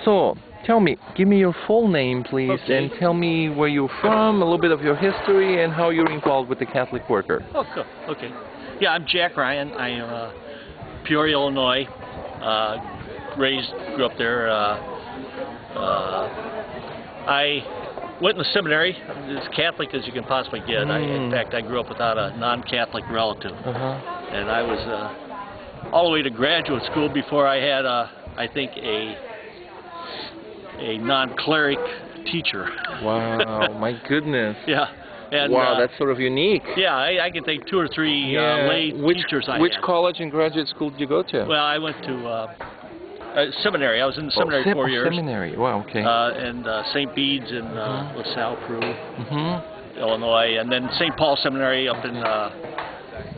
So, tell me, give me your full name, please, Okay. and tell me where you're from, a little bit of your history, and how you're involved with the Catholic Worker. Oh, cool. Okay. Yeah, I'm Jack Ryan. I am Peoria, Illinois. Grew up there. I went in the seminary, as Catholic as you can possibly get. In fact, I grew up without a non-Catholic relative. And I was all the way to graduate school before I had, I think, a non-cleric teacher. Wow, my goodness. Yeah. And, wow, that's sort of unique. Yeah, I can think 2 or 3 lay teachers I Which had. college and graduate school did you go to? Well, I went to seminary. I was in the seminary 4 years. Seminary, wow, okay. And St. Bede's in LaSalle, Peru, Illinois, and then St. Paul Seminary up in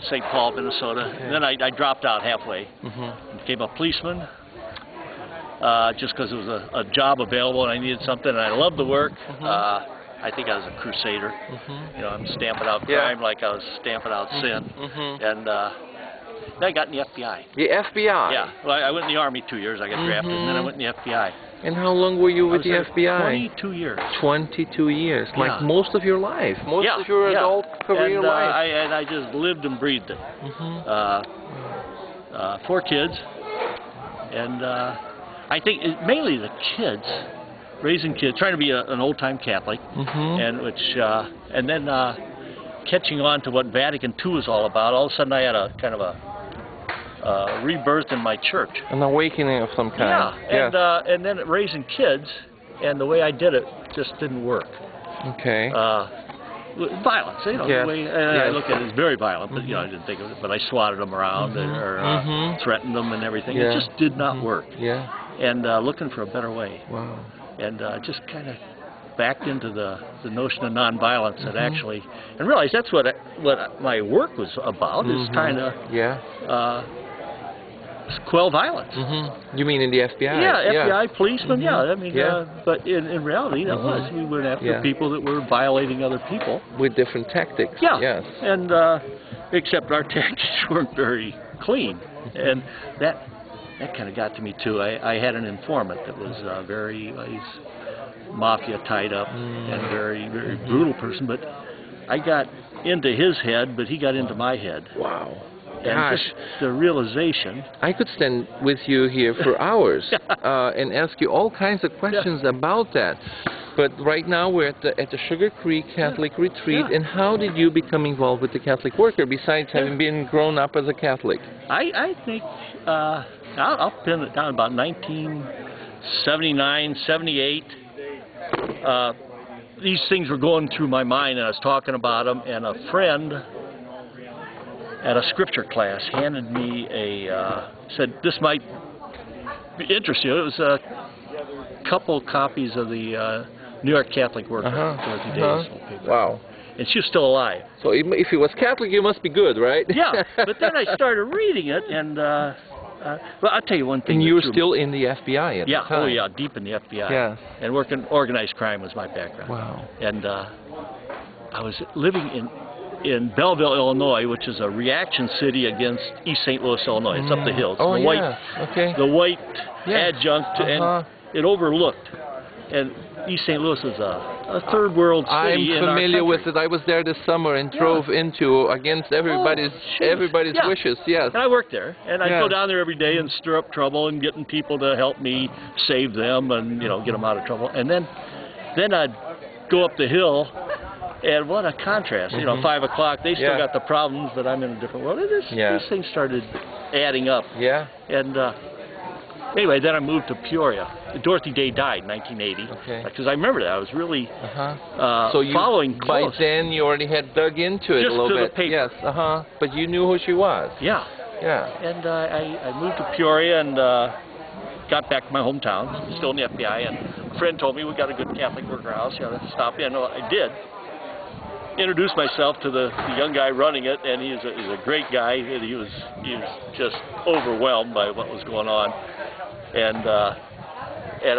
St. Paul, Minnesota. And then I dropped out halfway and became a policeman just because it was a job available and I needed something, and I loved the work. I think I was a crusader. You know, I'm stamping out crime like I was stamping out sin. And then I got in the FBI. The FBI? Yeah. Well, I went in the Army 2 years. I got drafted, and then I went in the FBI. And how long were you with the FBI? 22 years. 22 years. Yeah. Like most of your life. Most of your adult career and, life. I just lived and breathed it. 4 kids. And I think mainly the kids, raising kids, trying to be an old-time Catholic, and then catching on to what Vatican II is all about. All of a sudden I had a kind of a rebirth in my church. An awakening of some kind. Yeah, and then raising kids, and the way I did it just didn't work. Okay. Violence, you know, the way I look at it as very violent, but you know, I didn't think of it, but I swatted them around or threatened them and everything. It just did not work. And looking for a better way. Wow. And just kind of backed into the notion of nonviolence that actually, and realized that's what my work was about, is trying to quell violence. You mean in the FBI? Yeah, FBI, policemen, I mean, but in reality, that was. We went after people that were violating other people. With different tactics. Yeah. Yes. And except our tactics weren't very clean. And that kind of got to me, too. I had an informant that was he's mafia tied up and very, very brutal person, but I got into his head, but he got into my head. Wow. And just the realization. I could stand with you here for hours and ask you all kinds of questions about that. But right now we're at the Sugar Creek Catholic Retreat, and how did you become involved with the Catholic Worker, besides having been grown up as a Catholic? I think, I'll pin it down about 1979, 78. These things were going through my mind, and I was talking about them, and a friend at a scripture class handed me said, this might interest you. It was a couple copies of the New York Catholic Worker, Dorothy Davis. Wow. And she was still alive. So if he was Catholic, you must be good, right? Yeah, but then I started reading it, and well, I'll tell you one thing. And you were still in the FBI at the time. Oh yeah, deep in the FBI. Yeah. And working organized crime was my background. Wow. And I was living in Belleville, Illinois, which is a reaction city against East St. Louis, Illinois. It's up the hills. Oh, the white adjunct, and it overlooked. And East St. Louis is a third world city. I'm familiar with it. I was there this summer and drove into against everybody's wishes. Yes. And I worked there, and I'd go down there every day and stir up trouble and getting people to help me save them and get them out of trouble. And then I'd go up the hill. And what a contrast, 5 o'clock, they still got the problems, but I'm in a different world. These things started adding up. Yeah. And anyway, then I moved to Peoria. Dorothy Day died in 1980. Okay. Because I remember that. I was really so you, following close. By then, you already had dug into it a little bit. Just to the paper. Yes, But you knew who she was. Yeah. Yeah. And I moved to Peoria and got back to my hometown, still in the FBI. And a friend told me, we got a good Catholic worker house. You ought to stop in. Well, I did. Introduced myself to the young guy running it, and he's a great guy. He was just overwhelmed by what was going on, and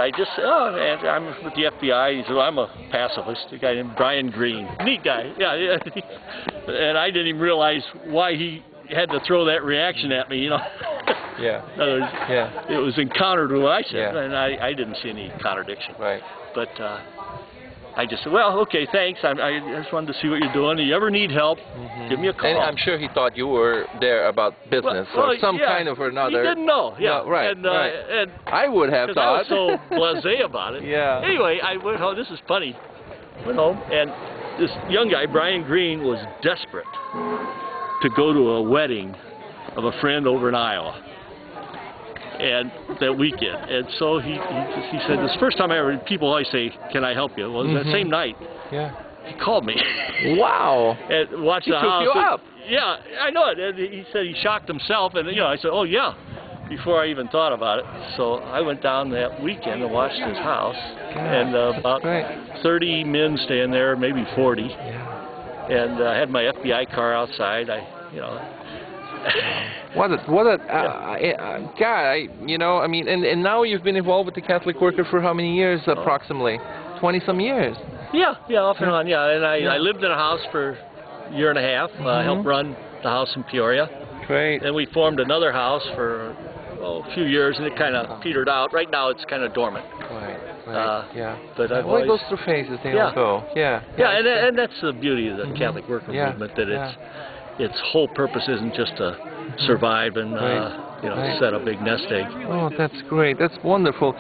I just said, and I'm with the FBI. He said, well, I'm a pacifist. A guy named Brian Green, neat guy, and I didn't even realize why he had to throw that reaction at me, Yeah. In other words, Yeah. it was in counter to what I said, Yeah. and I didn't see any contradiction. Right. But I just said, well, okay, thanks. I just wanted to see what you're doing. If you ever need help, give me a call. And I'm sure he thought you were there about business or some yeah, kind of another. He didn't know. Yeah. No, right. And, Right. And I would have 'cause thought. I was so blasé about it. Yeah. Anyway, I went home. This is funny. Went home, and this young guy, Brian Green, was desperate to go to a wedding of a friend over in Iowa. And that weekend, and so he said, this is the first time I ever, people always say, can I help you? Well, it was that same night, Yeah. he called me. Wow. And watched the He took house. you up. Yeah, I know it. And he said he shocked himself, and I said, oh yeah, before I even thought about it. So I went down that weekend and watched his house, and about great. 30 men staying there, maybe 40. Yeah. And I had my FBI car outside. What a guy, I mean, and now you've been involved with the Catholic Worker for how many years approximately? 20-some years. Yeah, off and on, yeah. And I lived in a house for a year and a half. Helped run the house in Peoria. Great. Then we formed another house for a few years, and it kind of petered out. Right now, it's kind of dormant. Right. Yeah. But I've well, it always, goes through phases. They Yeah. all go. Yeah. yeah, and that's the beauty of the Catholic Worker Yeah. movement, that its whole purpose isn't just to survive and Right. set a big nest egg. Oh, that's great. That's wonderful.